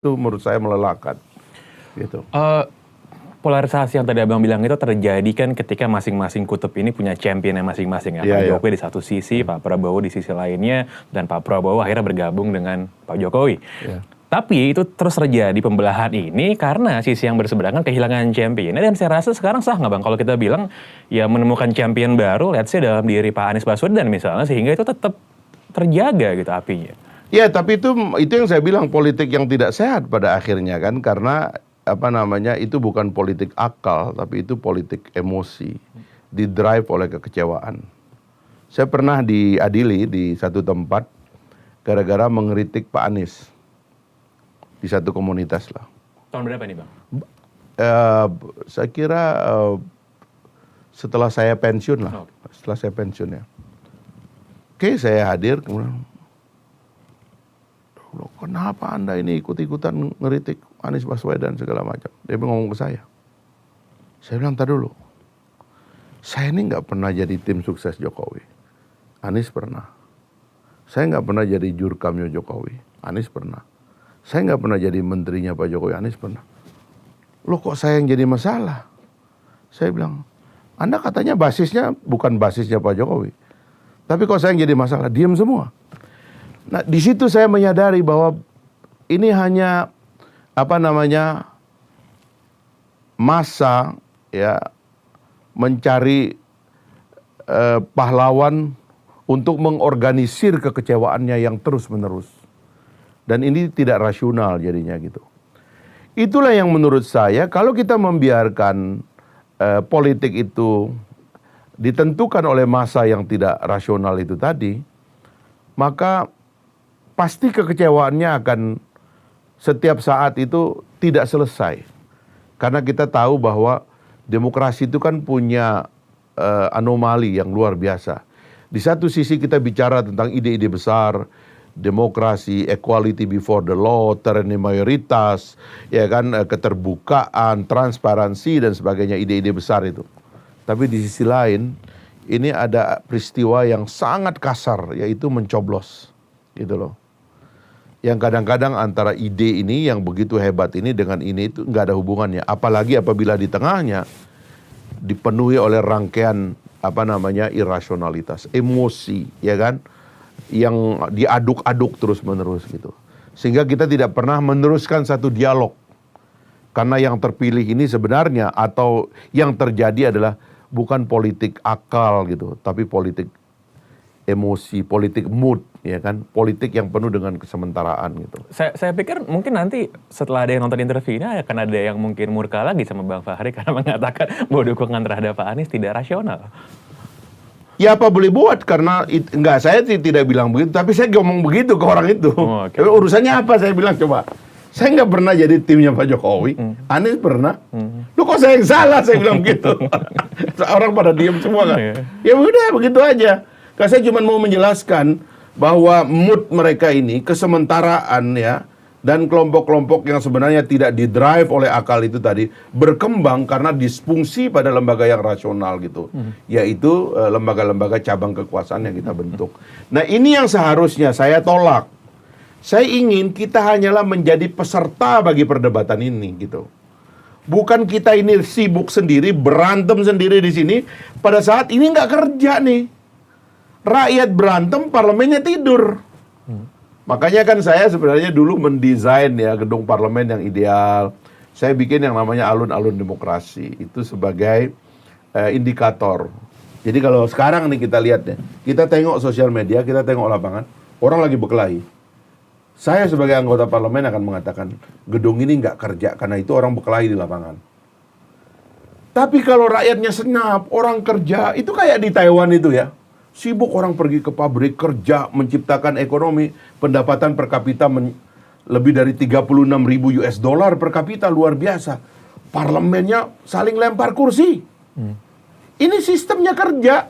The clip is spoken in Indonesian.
Itu menurut saya melelahkan. Gitu. Polarisasi yang tadi Abang bilang itu terjadi kan ketika masing-masing kutub ini punya championnya masing-masing ya. Pak Jokowi di satu sisi, Pak Prabowo di sisi lainnya, dan Pak Prabowo akhirnya bergabung dengan Pak Jokowi. Tapi itu terus terjadi pembelahan ini karena sisi yang berseberangan kehilangan championnya, dan saya rasa sekarang sah nggak Bang kalau kita bilang ya menemukan champion baru, let's say dalam diri Pak Anies Baswedan misalnya, sehingga itu tetap terjaga gitu apinya. Ya, tapi itu yang saya bilang politik yang tidak sehat pada akhirnya kan, karena itu bukan politik akal, tapi itu politik emosi, didrive oleh kekecewaan. Saya pernah diadili di satu tempat gara-gara mengkritik Pak Anies di satu komunitas lah. Tahun berapa nih Bang? Saya kira setelah saya pensiun lah, setelah saya pensiun ya. Oke, saya hadir, kemudian, loh, kenapa Anda ini ikut-ikutan ngeritik Anies Baswedan segala macam? Dia ngomong ke saya. Saya bilang, "Ntar dulu. Saya ini nggak pernah jadi tim sukses Jokowi. Anies pernah. Saya nggak pernah jadi jurkamnya Jokowi. Anies pernah. Saya nggak pernah jadi menterinya Pak Jokowi. Anies pernah. Loh, kok saya yang jadi masalah?" Saya bilang, "Anda katanya basisnya bukan basisnya Pak Jokowi. Tapi kok saya yang jadi masalah?" Diam semua. Nah, di situ saya menyadari bahwa ini hanya masa ya mencari pahlawan untuk mengorganisir kekecewaannya yang terus-menerus. Dan ini tidak rasional jadinya gitu. Itulah yang menurut saya kalau kita membiarkan politik itu ditentukan oleh masa yang tidak rasional itu tadi, maka pasti kekecewaannya akan setiap saat itu tidak selesai. Karena kita tahu bahwa demokrasi itu kan punya anomali yang luar biasa. Di satu sisi kita bicara tentang ide-ide besar, demokrasi, equality before the law, tyranny mayoritas, ya kan, keterbukaan, transparansi dan sebagainya, ide-ide besar itu. Tapi di sisi lain, ini ada peristiwa yang sangat kasar, yaitu mencoblos, gitu loh. Yang kadang-kadang antara ide ini yang begitu hebat ini dengan ini itu nggak ada hubungannya. Apalagi apabila di tengahnya dipenuhi oleh rangkaian irasionalitas, emosi, ya kan, yang diaduk-aduk terus-menerus gitu. Sehingga kita tidak pernah meneruskan satu dialog. Karena yang terpilih ini sebenarnya atau yang terjadi adalah bukan politik akal gitu, tapi politik emosi, politik mood, ya kan, politik yang penuh dengan kesementaraan gitu. Saya pikir mungkin nanti setelah ada yang nonton interview ini akan ada yang mungkin murka lagi sama Bang Fahri karena mengatakan bahwa dukungan terhadap Pak Anies tidak rasional. Ya apa boleh buat, karena enggak, saya tidak bilang begitu, tapi saya ngomong begitu ke orang itu. Urusannya apa, saya bilang, coba. Saya nggak pernah jadi timnya Pak Jokowi, Anies pernah. Lu kok saya yang salah, saya bilang begitu. Orang pada diam semua kan. Ya udah, begitu aja. Karena saya cuma mau menjelaskan bahwa mood mereka ini, kesementaraan ya, dan kelompok-kelompok yang sebenarnya tidak didrive oleh akal itu tadi, berkembang karena disfungsi pada lembaga yang rasional gitu. Yaitu lembaga-lembaga cabang kekuasaan yang kita bentuk. Nah, ini yang seharusnya saya tolak. Saya ingin kita hanyalah menjadi peserta bagi perdebatan ini gitu. Bukan kita ini sibuk sendiri, berantem sendiri di sini. Pada saat ini nggak kerja nih. Rakyat berantem, parlemennya tidur. Makanya kan saya sebenarnya dulu mendesain ya gedung parlemen yang ideal. Saya bikin yang namanya alun-alun demokrasi. Itu sebagai indikator. Jadi kalau sekarang nih kita lihat deh. Kita tengok sosial media, kita tengok lapangan. Orang lagi berkelahi. Saya sebagai anggota parlemen akan mengatakan gedung ini nggak kerja karena itu orang berkelahi di lapangan. Tapi kalau rakyatnya senyap, orang kerja, itu kayak di Taiwan itu ya. Sibuk orang pergi ke pabrik, kerja, menciptakan ekonomi, pendapatan per kapita lebih dari 36.000 US dollar per kapita, luar biasa. Parlemennya saling lempar kursi. Ini sistemnya kerja.